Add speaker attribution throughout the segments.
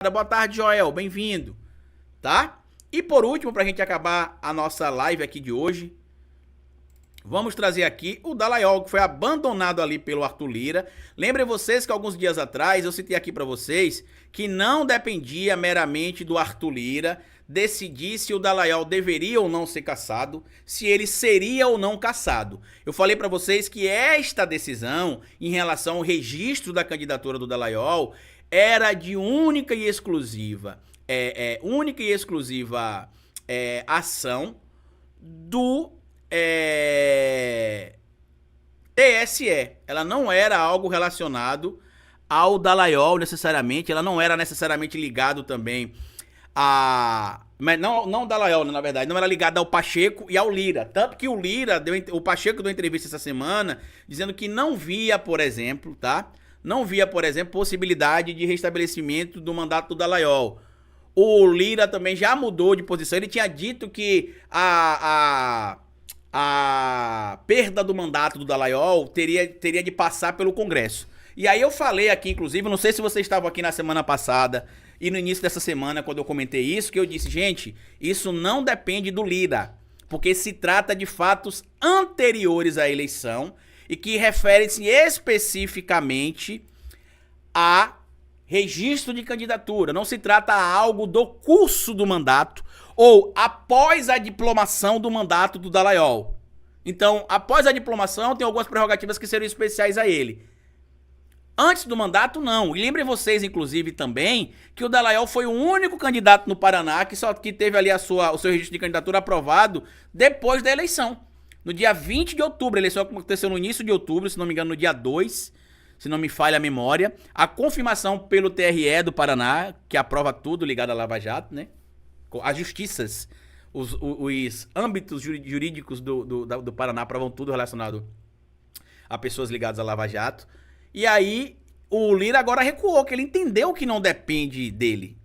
Speaker 1: Boa tarde, Joel, bem-vindo, tá? E por último, pra gente acabar a nossa live aqui de hoje, vamos trazer aqui o Dallagnol, que foi abandonado ali pelo Arthur Lira. Lembrem vocês que alguns dias atrás eu citei aqui pra vocês que não dependia meramente do Arthur Lira decidir se o Dallagnol deveria ou não ser cassado, se ele seria ou não cassado. Eu falei pra vocês que esta decisão em relação ao registro da candidatura do Dallagnol era de única e exclusiva ação do TSE. Ela não era algo relacionado ao Dallagnol necessariamente, ela não era necessariamente ligado também a... Mas não o Dallagnol, na verdade, não era ligado ao Pacheco e ao Lira. Tanto que o Pacheco deu entrevista essa semana dizendo que não via, por exemplo, tá? Não via, por exemplo, possibilidade de restabelecimento do mandato do Dallagnol. O Lira também já mudou de posição. Ele tinha dito que a perda do mandato do Dallagnol teria de passar pelo Congresso. E aí eu falei aqui, inclusive, não sei se vocês estavam aqui na semana passada e no início dessa semana, quando eu comentei isso, que eu disse, gente, isso não depende do Lira, porque se trata de fatos anteriores à eleição e que referem-se especificamente a registro de candidatura. Não se trata a algo do curso do mandato ou após a diplomação do mandato do Dallagnol. Então, após a diplomação, tem algumas prerrogativas que seriam especiais a ele. Antes do mandato, não. E lembrem vocês, inclusive, também, que o Dallagnol foi o único candidato no Paraná que teve ali o seu registro de candidatura aprovado depois da eleição. No dia 20 de outubro, a eleição aconteceu no início de outubro, se não me engano, no dia 2, se não me falha a memória. A confirmação pelo TRE do Paraná, que aprova tudo ligado à Lava Jato, né? As justiças, os âmbitos jurídicos do Paraná aprovam tudo relacionado a pessoas ligadas à Lava Jato. E aí, o Lira agora recuou, que ele entendeu que não depende dele.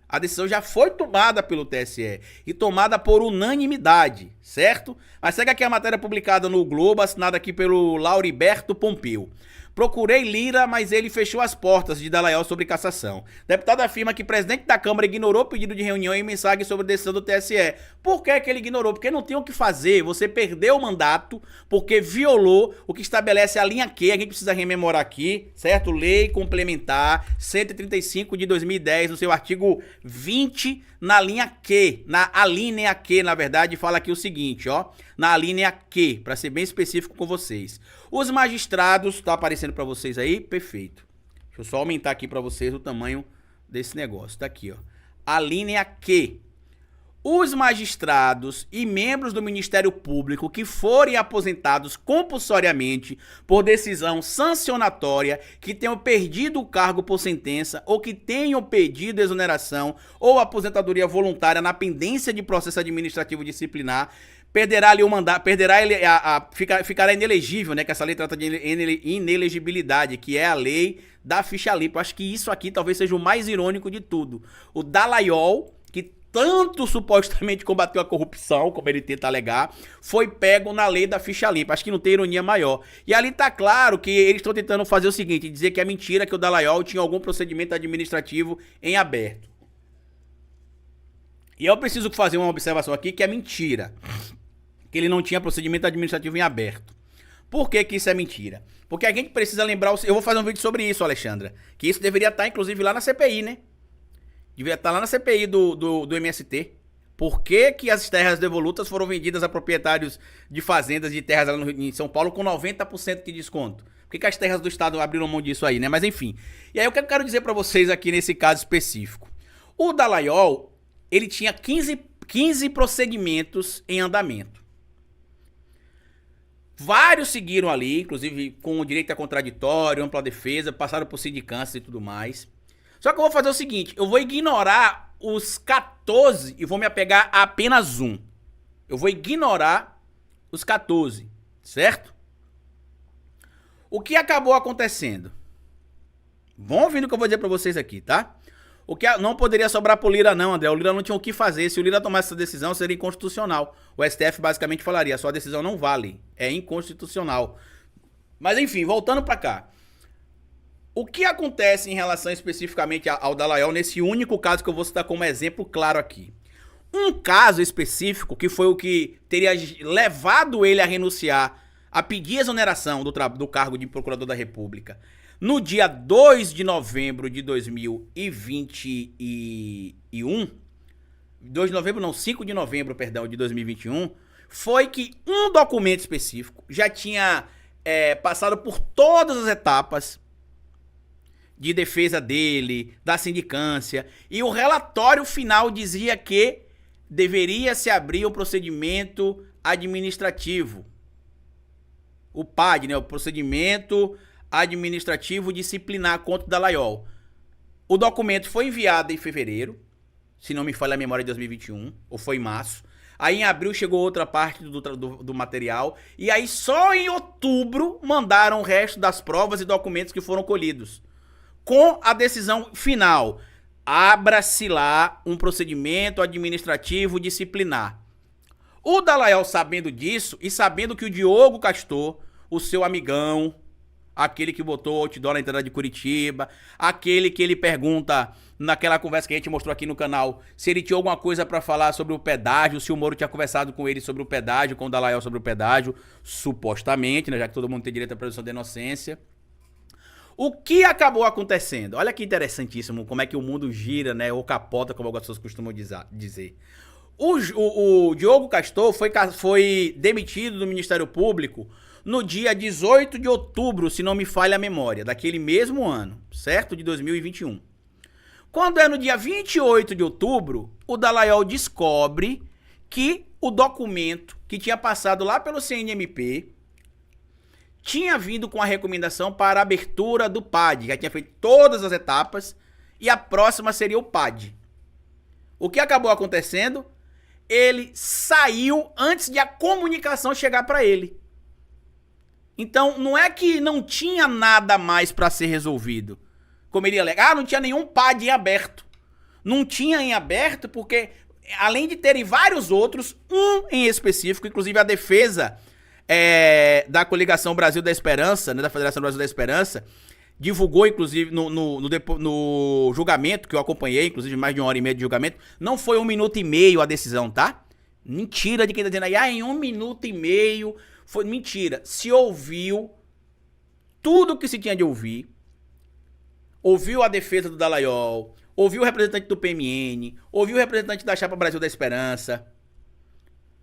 Speaker 1: A decisão já foi tomada pelo TSE e tomada por unanimidade, certo? Mas segue aqui a matéria publicada no Globo, assinada aqui pelo Lauriberto Pompeu. Procurei Lira, mas ele fechou as portas de Dallagnol sobre cassação. Deputado afirma que o presidente da Câmara ignorou o pedido de reunião e mensagem sobre a decisão do TSE. Por que ele ignorou? Porque não tem o que fazer. Você perdeu o mandato porque violou o que estabelece a linha Q. A gente precisa rememorar aqui, certo? Lei Complementar 135 de 2010, no seu artigo 20, na linha Q. Na alínea Q, na verdade, fala aqui o seguinte, ó. Na alínea Q, para ser bem específico com vocês. Os magistrados, tá aparecendo para vocês aí? Perfeito. Deixa eu só aumentar aqui para vocês o tamanho desse negócio. Tá aqui, ó. A linha Q. Os magistrados e membros do Ministério Público que forem aposentados compulsoriamente por decisão sancionatória, que tenham perdido o cargo por sentença ou que tenham pedido exoneração ou aposentadoria voluntária na pendência de processo administrativo disciplinar, perderá ali o mandato, ficará inelegível, né? Que essa lei trata de inelegibilidade, que é a lei da ficha limpa. Eu acho que isso aqui talvez seja o mais irônico de tudo. O Dallagnol, que tanto supostamente combateu a corrupção, como ele tenta alegar, foi pego na lei da ficha limpa. Acho que não tem ironia maior. E ali tá claro que eles estão tentando fazer o seguinte, dizer que é mentira que o Dallagnol tinha algum procedimento administrativo em aberto. E eu preciso fazer uma observação aqui que é mentira. Que ele não tinha procedimento administrativo em aberto. Por que isso é mentira? Porque a gente precisa lembrar... Eu vou fazer um vídeo sobre isso, Alexandra. Que isso deveria estar, inclusive, lá na CPI, né? Deveria estar lá na CPI do MST. Por que as terras devolutas foram vendidas a proprietários de fazendas de terras lá em São Paulo com 90% de desconto? Por que as terras do Estado abriram mão disso aí, né? Mas enfim. E aí o que eu quero dizer pra vocês aqui nesse caso específico. O Dallagnol, ele tinha 15 procedimentos em andamento. Vários seguiram ali, inclusive com o direito a contraditório, ampla defesa, passaram por sindicâncias e tudo mais. Só que eu vou fazer o seguinte, eu vou ignorar os 14 e vou me apegar a apenas um. Eu vou ignorar os 14, certo? O que acabou acontecendo? Vão ouvindo o que eu vou dizer pra vocês aqui, tá? O que não poderia sobrar pro Lira não, André. O Lira não tinha o que fazer. Se o Lira tomasse essa decisão, seria inconstitucional. O STF basicamente falaria, sua decisão não vale. É inconstitucional. Mas enfim, voltando pra cá. O que acontece em relação especificamente ao Dallagnol nesse único caso que eu vou citar como exemplo claro aqui? Um caso específico, que foi o que teria levado ele a renunciar, a pedir exoneração do cargo de procurador da República, no dia 2 de novembro de 2021, 2 de novembro não, 5 de novembro, perdão, de 2021, foi que um documento específico já tinha passado por todas as etapas de defesa dele, da sindicância, e o relatório final dizia que deveria se abrir um procedimento administrativo. O PAD, né, o procedimento administrativo disciplinar contra o Dallagnol. O documento foi enviado em fevereiro, se não me falha a memória, de 2021, ou foi em março. Aí em abril chegou outra parte do material, e aí só em outubro mandaram o resto das provas e documentos que foram colhidos. Com a decisão final, abra-se lá um procedimento administrativo disciplinar. O Dallagnol, sabendo disso, e sabendo que o Diogo Castor, o seu amigão, aquele que botou outdoor na entrada de Curitiba, aquele que ele pergunta naquela conversa que a gente mostrou aqui no canal, se ele tinha alguma coisa pra falar sobre o pedágio, se o Moro tinha conversado com ele sobre o pedágio, com o Dallagnol sobre o pedágio, supostamente, né, já que todo mundo tem direito à presunção de inocência. O que acabou acontecendo? Olha que interessantíssimo como é que o mundo gira, né, ou capota, como algumas pessoas costumam dizer. O Diogo Castor foi demitido do Ministério Público no dia 18 de outubro, se não me falha a memória, daquele mesmo ano, certo? De 2021. Quando é no dia 28 de outubro, o Dallagnol descobre que o documento que tinha passado lá pelo CNMP tinha vindo com a recomendação para a abertura do PAD, já tinha feito todas as etapas, e a próxima seria o PAD. O que acabou acontecendo? Ele saiu antes de a comunicação chegar para ele. Então, não é que não tinha nada mais para ser resolvido. Como ele alega, não tinha nenhum PAD em aberto. Não tinha em aberto porque, além de terem vários outros, um em específico, inclusive a defesa da Coligação Brasil da Esperança, né, da Federação Brasil da Esperança, divulgou, inclusive, no julgamento, que eu acompanhei, inclusive mais de 1h30 de julgamento, não foi 1 minuto e meio a decisão, tá? Mentira de quem tá dizendo aí, em 1 minuto e meio, foi mentira. Se ouviu tudo que se tinha de ouvir, ouviu a defesa do Dallagnol, ouviu o representante do PMN, ouviu o representante da Chapa Brasil da Esperança,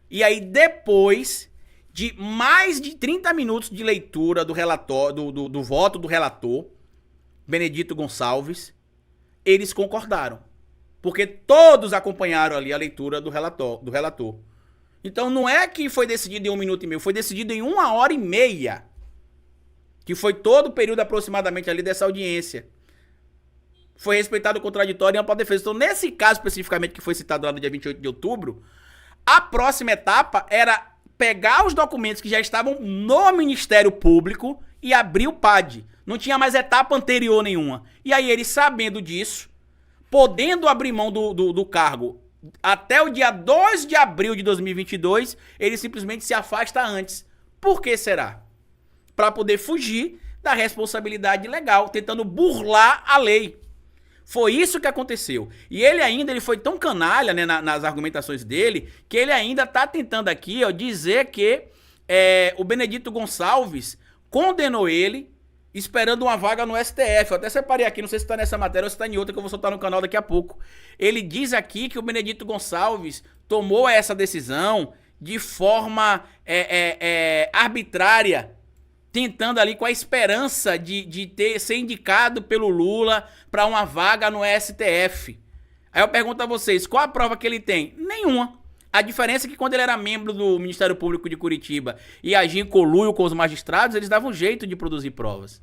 Speaker 1: e aí depois de mais de 30 minutos de leitura do relatório, do voto do relator, Benedito Gonçalves, eles concordaram. Porque todos acompanharam ali a leitura do relator. Então não é que foi decidido em 1 minuto e meio, foi decidido em 1h30. Que foi todo o período aproximadamente ali dessa audiência. Foi respeitado o contraditório e ampla defesa. Então nesse caso especificamente que foi citado lá no dia 28 de outubro, a próxima etapa era pegar os documentos que já estavam no Ministério Público e abrir o PAD. Não tinha mais etapa anterior nenhuma. E aí ele, sabendo disso, podendo abrir mão do cargo até o dia 2 de abril de 2022, ele simplesmente se afasta antes. Por que será? Para poder fugir da responsabilidade legal, tentando burlar a lei. Foi isso que aconteceu. E ele foi tão canalha, né, nas argumentações dele, que ele ainda tá tentando aqui, ó, dizer que o Benedito Gonçalves condenou ele esperando uma vaga no STF. Eu até separei aqui, não sei se tá nessa matéria ou se tá em outra que eu vou soltar no canal daqui a pouco. Ele diz aqui que o Benedito Gonçalves tomou essa decisão de forma arbitrária, tentando ali com a esperança de ser indicado pelo Lula para uma vaga no STF. Aí eu pergunto a vocês, qual a prova que ele tem? Nenhuma. A diferença é que quando ele era membro do Ministério Público de Curitiba e agia em conluio com os magistrados, eles davam jeito de produzir provas.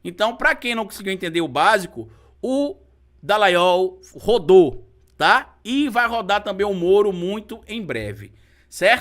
Speaker 1: Então, para quem não conseguiu entender o básico, o Dallagnol rodou, tá? E vai rodar também o Moro muito em breve, certo?